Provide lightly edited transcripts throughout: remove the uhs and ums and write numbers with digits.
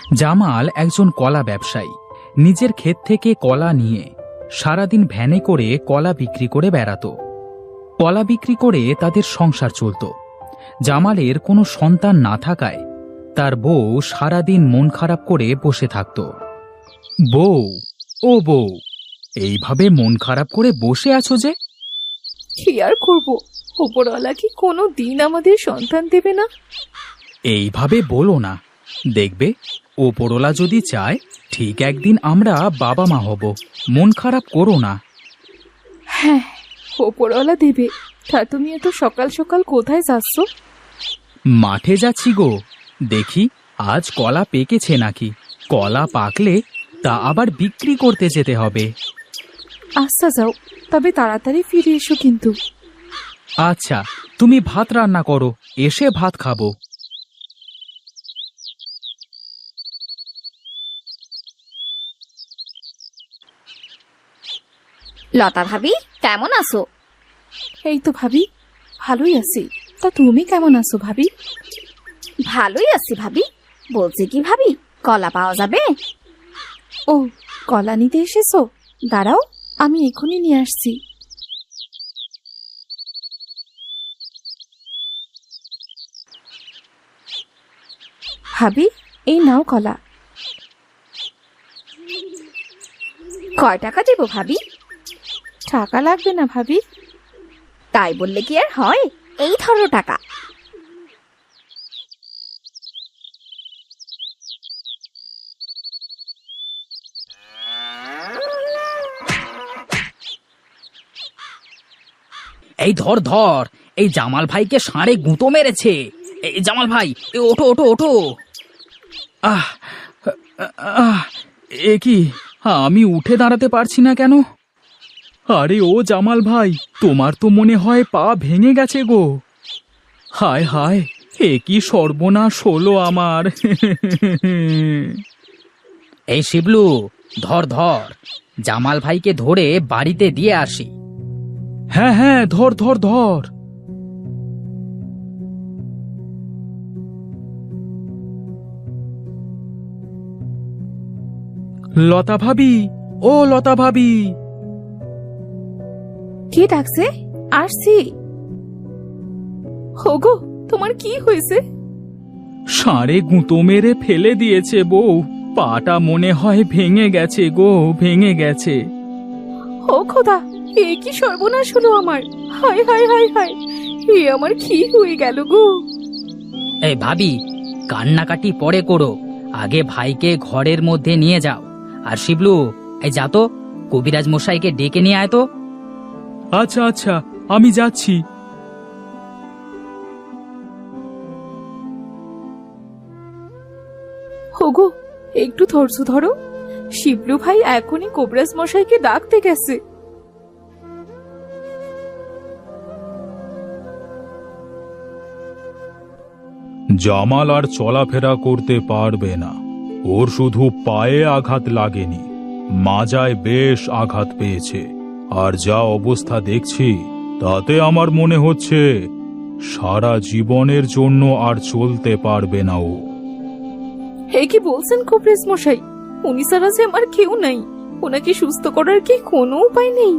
জামাল একজন কলা ব্যবসায়ী। নিজের ক্ষেত থেকে কলা নিয়ে সারাদিন ভ্যানে করে কলা বিক্রি করে বেড়াতো। কলা বিক্রি করে তাদের সংসার চলত। জামালের কোনো সন্তান না থাকায় তার বউ সারাদিন মন খারাপ করে বসে থাকত। বউ, ও বউ, এইভাবে মন খারাপ করে বসে আছো যে? কি আর করবো, ওপরওয়ালা কি কোনো দিন আমাদের সন্তান দেবে না? এইভাবে বলো না, দেখবে ওপরওয়ালা যদি চায় ঠিক একদিন আমরা বাবা মা হব। মন খারাপ করো না। হ্যাঁ, ওপরওয়ালা দেবে। তা তুমি এত সকাল সকাল কোথায় যাচ্ছ? মাঠে যাচ্ছি গো, দেখি আজ কলা পেকেছে নাকি। কলা পাকলে তা আবার বিক্রি করতে যেতে হবে। আচ্ছা যাও, তবে তাড়াতাড়ি ফিরে এসো কিন্তু। আচ্ছা, তুমি ভাত রান্না করো, এসে ভাত খাবো। লতা ভাবি, কেমন আছো? এই তো ভাবি, ভালোই আছি। তা তুমি কেমন আছো ভাবি? ভালোই আছি ভাবি। বলছি কি ভাবি, কলা পাওয়া যাবে? ও, কলা নিতে এসেছো? দাঁড়াও, আমি এখনই নিয়ে আসছি। ভাবি, এই নাও কলা। কয় টাকা দেবো ভাবি? টাকা লাগবে না ভাবি। তাই বললে কি আর হয়, এই ধরো টাকা। এই ধর ধর, এই জামাল ভাইকে ষাঁড়ে গুঁতো মেরেছে। এই জামাল ভাই, ওঠো ওঠো ওঠো। আহ আহ, এ কি, আমি উঠে দাঁড়াতে পারছি না কেন? আরে ও জামাল ভাই, তোমার তো মনে হয় পা ভেঙে গেছে গো। হায় হায়, এ কি সর্বনাশ হলো আমার। এই শিবলু, ধর ধর, জামাল ভাইকে ধরে বাড়িতে দিয়ে আসি। হ্যাঁ হ্যাঁ, ধর ধর ধর। লতা ভাবি, ও লতা ভাবি। কে ডাকছে? আসছি। হোগো, তোমার কি হয়েছে? ষাঁড়ে গুঁতো মেরে ফেলে দিয়েছে বউ। পাটা মনে হয় ভেঙে গেছে গো, ভেঙে গেছে। ও খোদা, এ কি সর্বনাশ হলো আমার! হায় হায় হায় হায়, এ আমার কি হয়ে গেল গো! এই ভাবি, কান্নাকাটি পরে করো, আগে ভাইকে ঘরের মধ্যে নিয়ে যাও। আর শিবলু, এই যা তো, কবিরাজ মশাইকে ডেকে নিয়ে আয় তো। আচ্ছা আচ্ছা, আমি যাচ্ছি। হোগো, একটু ধৈর্য ধরো। শিবলু ভাই এখনই কবিরাজ মশাইকে ডাকতে গেছে। জামাল আর চলাফেরা করতে পারবে না। ওর শুধু পায়ে আঘাত লাগেনি, মাজায় বেশ আঘাত পেয়েছে। আর যা অবস্থা দেখছি, তাতে আমার মনে হচ্ছে সারা জীবনের জন্য আর চলতে পারবে না ও। হে কি বলছেন কবিরাজ মশাই? উনি ছাড়া যে আমার কেউ নাই। ওনাকে সুস্থ করার কি কোনো উপায় নেই?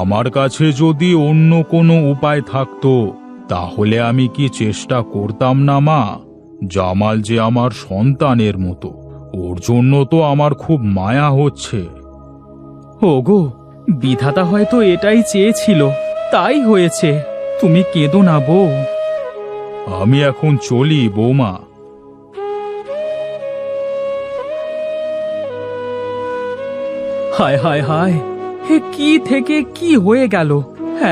আমার কাছে যদি অন্য কোনো উপায় থাকতো, তাহলে আমি কি চেষ্টা করতাম না মা? জামাল যে আমার সন্তানের মতো, ওর জন্য তো আমার খুব মায়া হচ্ছে। ওগো, বিধাতা হয়তো এটাই চেয়েছিল, তাই হয়েছে। তুমি কেঁদো না বউ। আমি এখন চলি বৌমা। হায় হায় হায়, হে কি থেকে কি হয়ে গেল!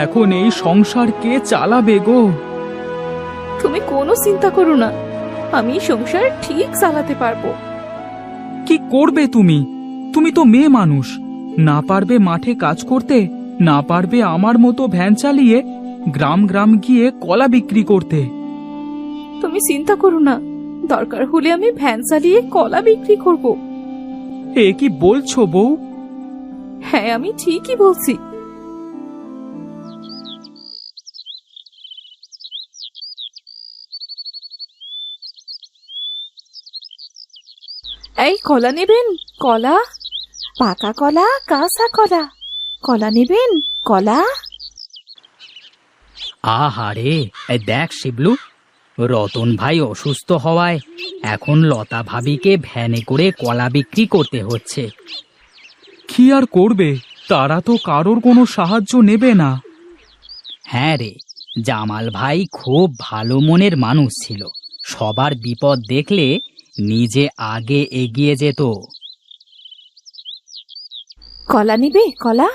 এখন এই সংসার কে চালাবে গো? তুমি কোনো চিন্তা করো না, আমি সংসার ঠিক চালাতে পারবো। কি করবে তুমি? তুমি তো মেয়ে মানুষ, না পারবে মাঠে কাজ করতে, না পারবে আমার মতো ভ্যান চালিয়ে গ্রাম গ্রাম গিয়ে কলা বিক্রি করতে। তুমি চিন্তা করো না, দরকার হলে আমি ভ্যান চালিয়ে কলা বিক্রি করব। এ কি বলছো বউ? হ্যাঁ, আমি ঠিকই বলছি। এই কলা নেবেন? কলা, পাকা কলা, কাঁচা কলা, কলা নেবেন? কলা। আহারে, এই দেখ শিবলু, রতন ভাই অসুস্থ হওয়ায় এখন লতা ভাবিকে ভ্যানে করে কলা বিক্রি করতে হচ্ছে। কি আর করবে, তারা তো কারোর কোনো সাহায্য নেবে না। হ্যাঁ রে, জামাল ভাই খুব ভালো মনের মানুষ ছিল, সবার বিপদ দেখলে নিজে আগে এগিয়ে যেত। কলা নিবে? কলা।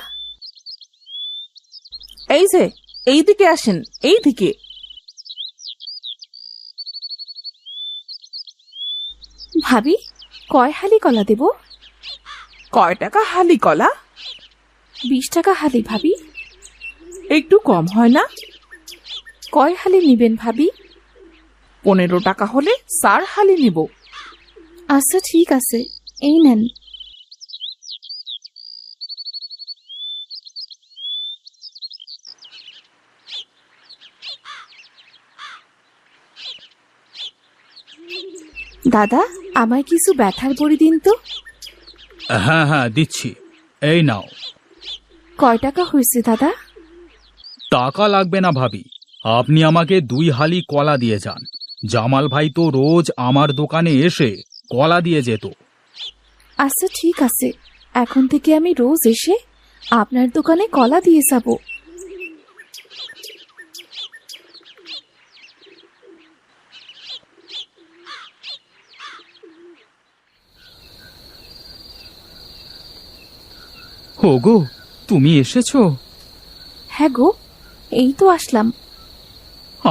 এই যে, এইদিকে আসেন, এইদিকে। ভাবি, কয় হালি কলা দেব? কয় টাকা হালি কলা? 20 টাকা হালি ভাবি। একটু কম হয় না? কয় হালি নিবেন ভাবি? 15 টাকা হলে 4 হালি নিব। আচ্ছা ঠিক আছে, এই নেন। দাদা, আমায় কিছু ব্যথার বড়ি দিন তো। হ্যাঁ হ্যাঁ, দিচ্ছি, এই নাও। কয় টাকা হয়েছে দাদা? টাকা লাগবে না ভাবি, আপনি আমাকে 2 হালি কলা দিয়ে যান। জামাল ভাই তো রোজ আমার দোকানে এসে কলা দিয়ে যেত। আচ্ছা ঠিক আছে, এখন থেকে আমি রোজ এসে আপনার দোকানে কলা দিয়ে যাব। ওগো, তুমি এসেছো? হ্যাঁ গো, এই তো আসলাম।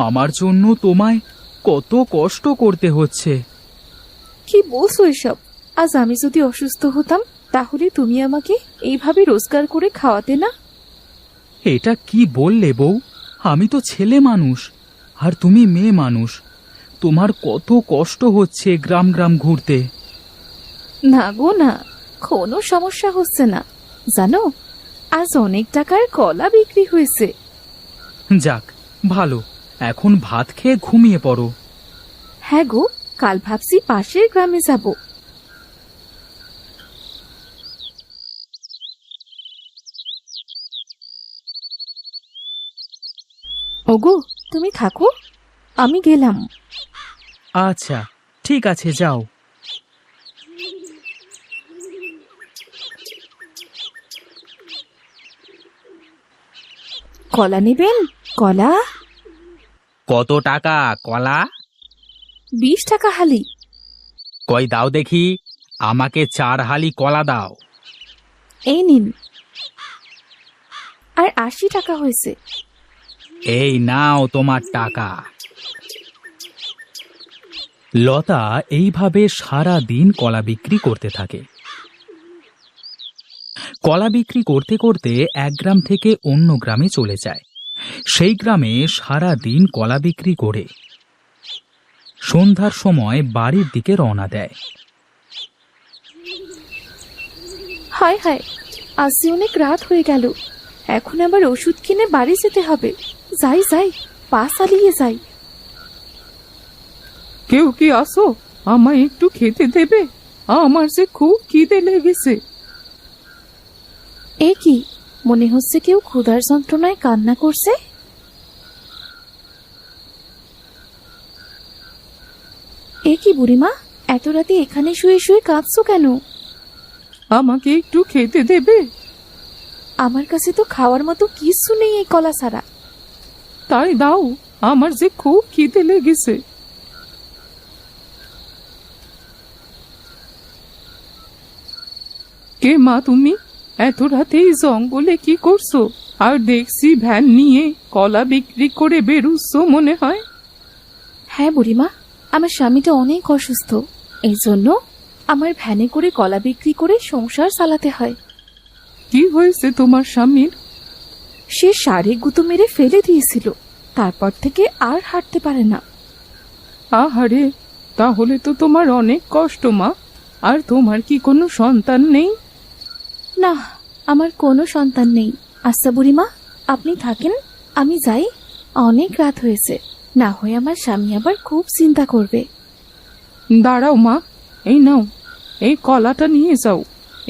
আমার জন্য তোমায় কত কষ্ট করতে হচ্ছে। কি বলছো এসব? আজ আমি যদি অসুস্থ হতাম তাহলে তুমি আমাকে এইভাবে রোজগার করে খাওয়াতে না? এটা কি বললে বউ? আমি তো ছেলে মানুষ, আর তুমি মেয়ে মানুষ। তোমার কত কষ্ট হচ্ছে গ্রাম গ্রাম ঘুরতে। না গো না, কোনো সমস্যা হচ্ছে না। জানো, আজ অনেক টাকার কলা বিক্রি হয়েছে। যাক, ভালো, এখন ভাত খেয়ে ঘুমিয়ে পড়ো। হ্যাঁ গো, কাল ভাবছি পাশের গ্রামে যাব। ওগো, তুমি থাকো, আমি গেলাম। আচ্ছা ঠিক আছে, যাও। কলা নেবেন? কলা। কত টাকা কলা? 20 টাকা হালি। কই দাও দেখি, আমাকে 4 হালি কলা দাও। এই নিন। আর 80 টাকা হয়েছে। এই নাও তোমার টাকা। লতা এইভাবে সারা দিন কলা বিক্রি করতে থাকে। কলা বিক্রি করতে করতে এক গ্রাম থেকে অন্য গ্রামে চলে যায়। সেই গ্রামে সারা দিন কলা বিক্রি করে সন্ধ্যার সময় বাড়ির দিকে রওনা দেয়। হায় হায়, আজ যে অনেক রাত হয়ে গেল, এখন আবার ওষুধ কিনে বাড়ি যেতে হবে। যাই যাই, পা চালিয়ে যাই। কেউ কি আসো? আমায় একটু খেতে দেবে? আমার যে খুব খিদে লেগেছে। এ কি, মনে হচ্ছে কেউ ক্ষুধার যন্ত্রণায় কান্না করছে। এ কি বুড়িমা, এত রাতে এখানে শুয়ে শুয়ে কাঁদছো কেন? আমাকে একটু খেতে দেবে? আমার কাছে তো খাওয়ার মতো কিছু নেই এই কলা ছাড়া। তাই দাও, আমার যে খুব খিদে লেগেছে। কে মা তুমি? এত রাতে এই জঙ্গলে কি করছো? আর দেখছি ভ্যান নিয়ে কলা বিক্রি করে বেরুচ্ছ মনে হয়। হ্যাঁ বুড়িমা, আমার স্বামীটা অনেক অসুস্থ, এই জন্য আমার ভ্যানে করে কলা বিক্রি করে সংসার চালাতে হয়। কি হয়েছে তোমার স্বামীর? সে সারে গুঁতো মেরে ফেলে দিয়েছিল, তারপর থেকে আর হাঁটতে পারে না। আহারে, তাহলে তো তোমার অনেক কষ্ট মা। আর তোমার কি কোনো সন্তান নেই? না, আমার কোনো সন্তান নেই। আচ্ছা বুড়িমা, আপনি থাকেন, আমি যাই। অনেক রাত হয়েছে, না হয় আমার স্বামী আবার খুব চিন্তা করবে। দাঁড়াও মা, এই নাও, এই কলাটা নিয়ে যাও।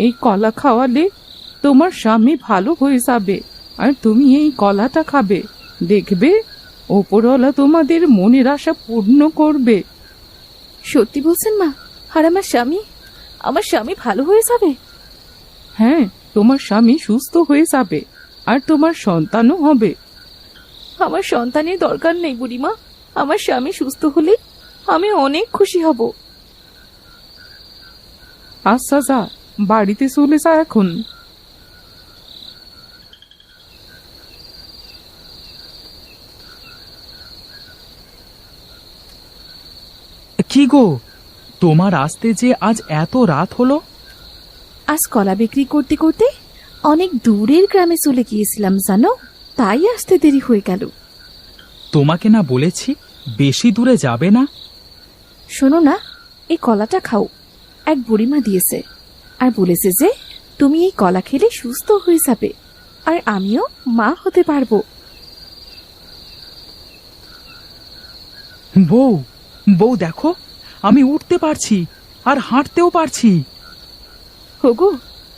এই কলা খাওয়ালে তোমার স্বামী ভালো হয়ে যাবে, আর তুমি এই কলাটা খাবে, দেখবে ওপরওয়ালা তোমাদের মনের আশা পূর্ণ করবে। সত্যি বলছেন মা? আর আমার স্বামী ভালো হয়ে যাবে? হ্যাঁ, তোমার স্বামী সুস্থ হয়ে যাবে, আর তোমার সন্তানও হবে। আমার সন্তানের দরকার নেই বুড়িমা, আমার স্বামী সুস্থ হলে আমি অনেক খুশি হব। আচ্ছা যা, বাড়িতে চলে যা এখন। কি গো, তোমার আসতে যে আজ এত রাত হলো? আজ কলা বিক্রি করতে করতে অনেক দূরের গ্রামে চলে গিয়েছিলাম জানো, তাই আসতে দেরি হয়ে গেল। তোমাকে না বলেছি বেশি দূরে যাবে না? শোনো না, এই কলাটা খাও, এক বুড়িমা দিয়েছে, আর বলেছে যে তুমি এই কলা খেলে সুস্থ হয়ে যাবে, আর আমিও মা হতে পারবো। বউ, বউ দেখো, আমি উঠতে পারছি আর হাঁটতেও পারছি। হোগো,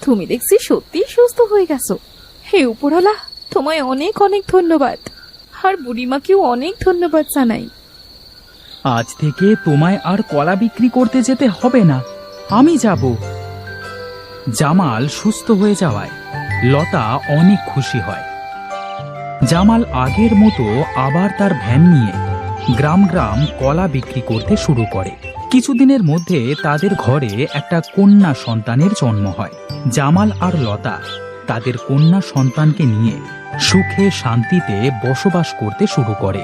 তুমি দেখছি সত্যি সুস্থ হয়ে গেছো। হে উপরওয়ালা, তোমায় অনেক অনেক ধন্যবাদ, আর বুড়িমাকেও অনেক ধন্যবাদ জানাই। আজ থেকে তোমায় আর কলা বিক্রি করতে যেতে হবে না, আমি যাব। জামাল সুস্থ হয়ে যাওয়ায় লতা অনেক খুশি হয়। জামাল আগের মতো আবার তার ভ্যান নিয়ে গ্রাম গ্রাম কলা বিক্রি করতে শুরু করে। কিছুদিনের মধ্যে তাদের ঘরে একটা কন্যা সন্তানের জন্ম হয়। জামাল আর লতা তাদের কন্যা সন্তানকে নিয়ে সুখে শান্তিতে বসবাস করতে শুরু করে।